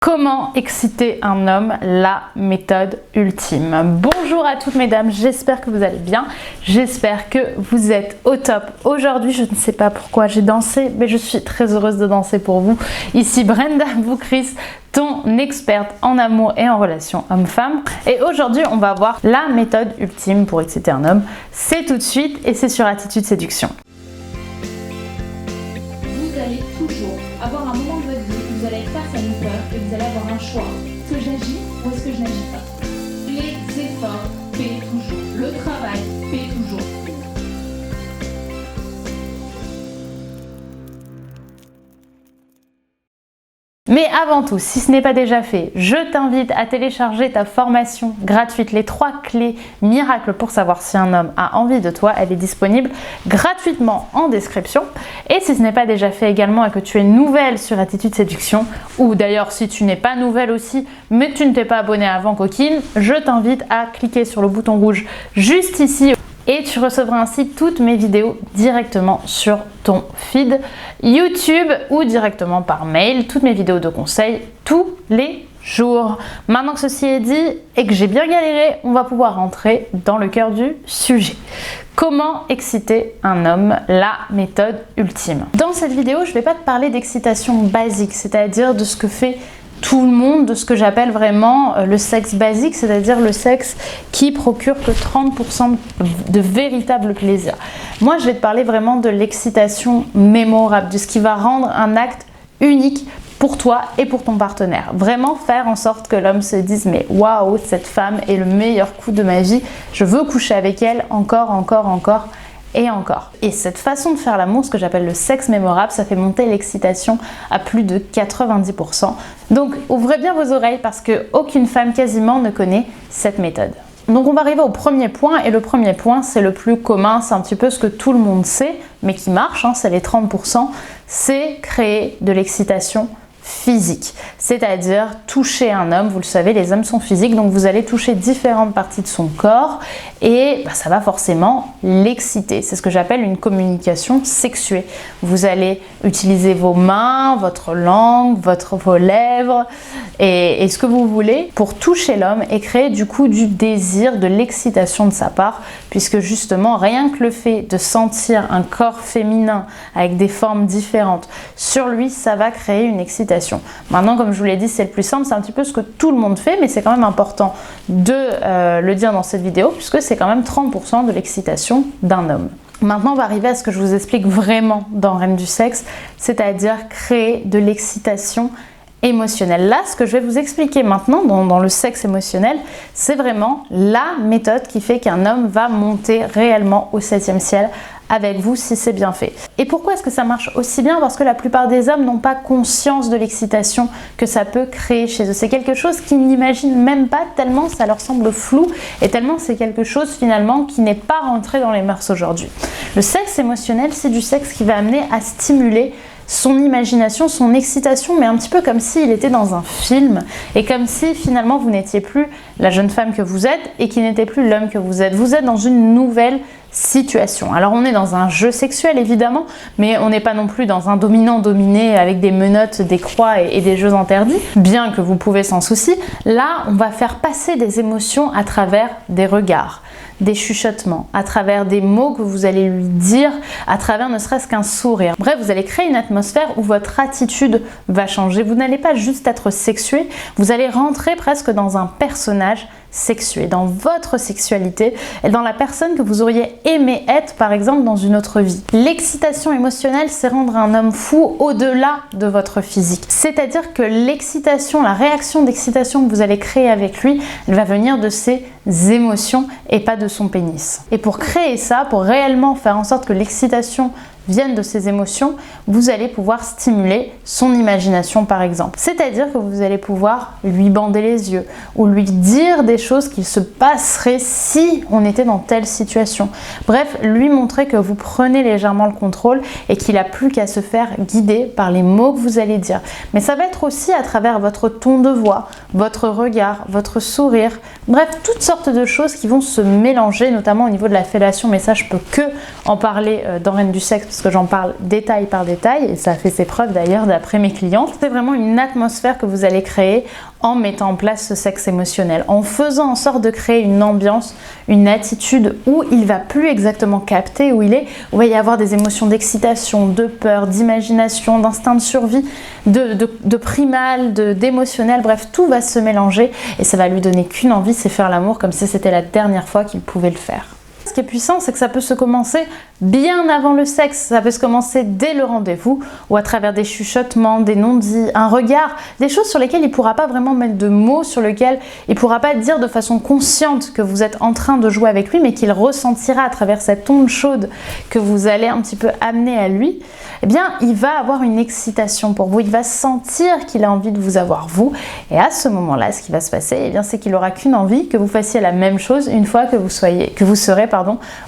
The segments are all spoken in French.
Comment exciter un homme, la méthode ultime. Bonjour à toutes mesdames, j'espère que vous allez bien, j'espère que vous êtes au top. Aujourd'hui, je ne sais pas pourquoi j'ai dansé, mais je suis très heureuse de danser pour vous. Ici Brenda Boucris, ton experte en amour et en relations homme-femme. Et aujourd'hui, on va voir la méthode ultime pour exciter un homme. C'est tout de suite et c'est sur Attitude Séduction. Vous allez toujours avoir un moment de votre vie où vous allez être face à une peur et vous allez avoir un choix. Est-ce que j'agis ou est-ce que je n'agis pas? Les efforts paient toujours. Le travail paie toujours. Mais avant tout, si ce n'est pas déjà fait, je t'invite à télécharger ta formation gratuite, les 3 clés miracles pour savoir si un homme a envie de toi. Elle est disponible gratuitement en description. Et si ce n'est pas déjà fait également et que tu es nouvelle sur Attitude Séduction, ou d'ailleurs si tu n'es pas nouvelle aussi, mais tu ne t'es pas abonnée avant coquine, je t'invite à cliquer sur le bouton rouge juste ici. Et tu recevras ainsi toutes mes vidéos directement sur ton feed YouTube ou directement par mail, toutes mes vidéos de conseils tous les jours. Maintenant que ceci est dit et que j'ai bien galéré, on va pouvoir rentrer dans le cœur du sujet. Comment exciter un homme, la méthode ultime. Dans cette vidéo, je ne vais pas te parler d'excitation basique, c'est-à-dire de ce que fait tout le monde, de ce que j'appelle vraiment le sexe basique, c'est-à-dire le sexe qui procure que 30% de véritable plaisir. Moi, je vais te parler vraiment de l'excitation mémorable, de ce qui va rendre un acte unique pour toi et pour ton partenaire. Vraiment faire en sorte que l'homme se dise mais waouh, cette femme est le meilleur coup de ma vie, je veux coucher avec elle encore et encore. Et cette façon de faire l'amour, ce que j'appelle le sexe mémorable, ça fait monter l'excitation à plus de 90%. Donc ouvrez bien vos oreilles parce qu'aucune femme quasiment ne connaît cette méthode. Donc on va arriver au premier point, et le premier point c'est le plus commun, c'est un petit peu ce que tout le monde sait, mais qui marche, c'est les 30%, c'est créer de l'excitation physique, c'est-à-dire toucher un homme. Vous le savez, les hommes sont physiques, donc vous allez toucher différentes parties de son corps et ça va forcément l'exciter. C'est ce que j'appelle une communication sexuée. Vous allez utiliser vos mains, votre langue, vos lèvres et ce que vous voulez pour toucher l'homme et créer du coup du désir, de l'excitation de sa part, puisque justement rien que le fait de sentir un corps féminin avec des formes différentes sur lui, ça va créer une excitation. Maintenant, comme je vous l'ai dit, c'est le plus simple, c'est un petit peu ce que tout le monde fait, mais c'est quand même important de le dire dans cette vidéo, puisque c'est quand même 30% de l'excitation d'un homme. Maintenant, on va arriver à ce que je vous explique vraiment dans Reine du sexe, c'est-à-dire créer de l'excitation émotionnelle. Là, ce que je vais vous expliquer maintenant dans le sexe émotionnel, c'est vraiment la méthode qui fait qu'un homme va monter réellement au 7e ciel avec vous si c'est bien fait. Et pourquoi est-ce que ça marche aussi bien? Parce que la plupart des hommes n'ont pas conscience de l'excitation que ça peut créer chez eux. C'est quelque chose qu'ils n'imaginent même pas, tellement ça leur semble flou et tellement c'est quelque chose finalement qui n'est pas rentré dans les mœurs aujourd'hui. Le sexe émotionnel, c'est du sexe qui va amener à stimuler son imagination, son excitation, mais un petit peu comme s'il était dans un film et comme si finalement vous n'étiez plus la jeune femme que vous êtes et qui n'était plus l'homme que vous êtes. Vous êtes dans une nouvelle situation. Alors on est dans un jeu sexuel évidemment, mais on n'est pas non plus dans un dominant-dominé avec des menottes, des croix et des jeux interdits, bien que vous pouvez sans souci. Là, on va faire passer des émotions à travers des regards, des chuchotements, à travers des mots que vous allez lui dire, à travers ne serait-ce qu'un sourire. Bref, vous allez créer une atmosphère où votre attitude va changer. Vous n'allez pas juste être sexué, vous allez rentrer presque dans un personnage sexué, dans votre sexualité et dans la personne que vous auriez aimé être par exemple dans une autre vie. L'excitation émotionnelle, c'est rendre un homme fou au-delà de votre physique. C'est-à-dire que l'excitation, la réaction d'excitation que vous allez créer avec lui, elle va venir de ses émotions et pas de son pénis. Et pour créer ça, pour réellement faire en sorte que l'excitation viennent de ses émotions, vous allez pouvoir stimuler son imagination par exemple. C'est-à-dire que vous allez pouvoir lui bander les yeux ou lui dire des choses qui se passeraient si on était dans telle situation. Bref, lui montrer que vous prenez légèrement le contrôle et qu'il n'a plus qu'à se faire guider par les mots que vous allez dire. Mais ça va être aussi à travers votre ton de voix, votre regard, votre sourire, bref, toutes sortes de choses qui vont se mélanger, notamment au niveau de la fellation, mais ça je peux que en parler dans Reine du sexe parce que j'en parle détail par détail et ça fait ses preuves d'ailleurs d'après mes clientes. C'est vraiment une atmosphère que vous allez créer en mettant en place ce sexe émotionnel, en faisant en sorte de créer une ambiance, une attitude où il va plus exactement capter où il est, où il va y avoir des émotions d'excitation, de peur, d'imagination, d'instinct de survie, de primal, d'émotionnel, bref, tout va se mélanger et ça va lui donner qu'une envie, c'est faire l'amour comme si c'était la dernière fois qu'il pouvait le faire. Ce qui est puissant, c'est que ça peut se commencer bien avant le sexe, ça peut se commencer dès le rendez-vous ou à travers des chuchotements, des non-dits, un regard, des choses sur lesquelles il ne pourra pas vraiment mettre de mots, sur lesquelles il ne pourra pas dire de façon consciente que vous êtes en train de jouer avec lui, mais qu'il ressentira à travers cette onde chaude que vous allez un petit peu amener à lui. Eh bien, il va avoir une excitation pour vous, il va sentir qu'il a envie de vous avoir vous, et à ce moment-là, ce qui va se passer, eh bien, c'est qu'il n'aura qu'une envie, que vous fassiez la même chose une fois que vous serez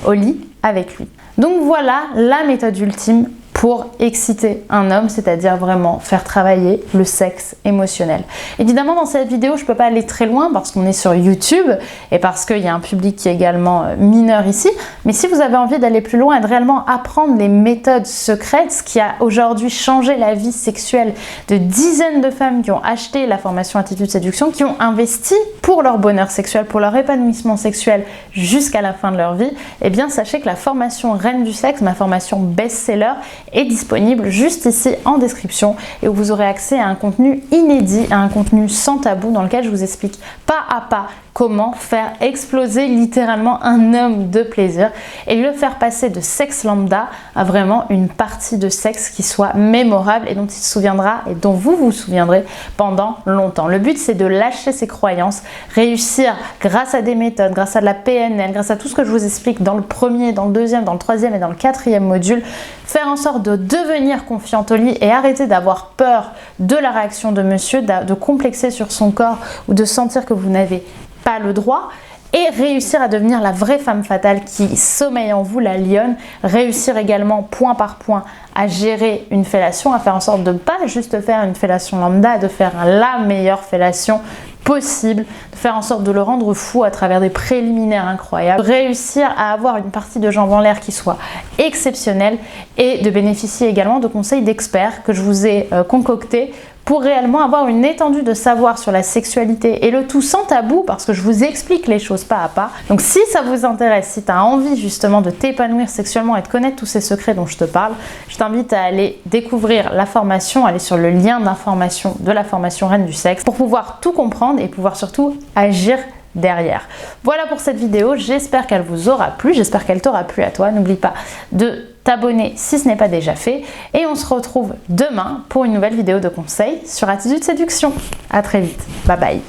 au lit avec lui. Donc voilà la méthode ultime pour exciter un homme, c'est-à-dire vraiment faire travailler le sexe émotionnel. Évidemment, dans cette vidéo, je ne peux pas aller très loin parce qu'on est sur YouTube et parce qu'il y a un public qui est également mineur ici. Mais si vous avez envie d'aller plus loin et de réellement apprendre les méthodes secrètes, ce qui a aujourd'hui changé la vie sexuelle de dizaines de femmes qui ont acheté la formation Attitude Séduction, qui ont investi pour leur bonheur sexuel, pour leur épanouissement sexuel jusqu'à la fin de leur vie, eh bien sachez que la formation Reine du Sexe, ma formation best-seller, est disponible juste ici en description et où vous aurez accès à un contenu inédit, à un contenu sans tabou dans lequel je vous explique pas à pas comment faire exploser littéralement un homme de plaisir et le faire passer de sexe lambda à vraiment une partie de sexe qui soit mémorable et dont il se souviendra et dont vous vous souviendrez pendant longtemps. Le but, c'est de lâcher ses croyances, réussir grâce à des méthodes, grâce à de la PNL, grâce à tout ce que je vous explique dans le premier, dans le deuxième, dans le troisième et dans le quatrième module, faire en sorte de devenir confiante au lit et arrêter d'avoir peur de la réaction de monsieur, de complexer sur son corps ou de sentir que vous n'avez pas le droit, et réussir à devenir la vraie femme fatale qui sommeille en vous, la lionne, réussir également point par point à gérer une fellation, à faire en sorte de ne pas juste faire une fellation lambda, de faire la meilleure fellation possible, de faire en sorte de le rendre fou à travers des préliminaires incroyables, réussir à avoir une partie de jambes en l'air qui soit exceptionnelle et de bénéficier également de conseils d'experts que je vous ai concoctés pour réellement avoir une étendue de savoir sur la sexualité et le tout sans tabou parce que je vous explique les choses pas à pas. Donc si ça vous intéresse, si tu as envie justement de t'épanouir sexuellement et de connaître tous ces secrets dont je te parle, je t'invite à aller découvrir la formation, aller sur le lien d'information de la formation Reine du Sexe pour pouvoir tout comprendre et pouvoir surtout agir derrière. Voilà pour cette vidéo, j'espère qu'elle vous aura plu, j'espère qu'elle t'aura plu à toi. N'oublie pas de t'abonner si ce n'est pas déjà fait et on se retrouve demain pour une nouvelle vidéo de conseils sur Attitude Séduction. À très vite, bye bye.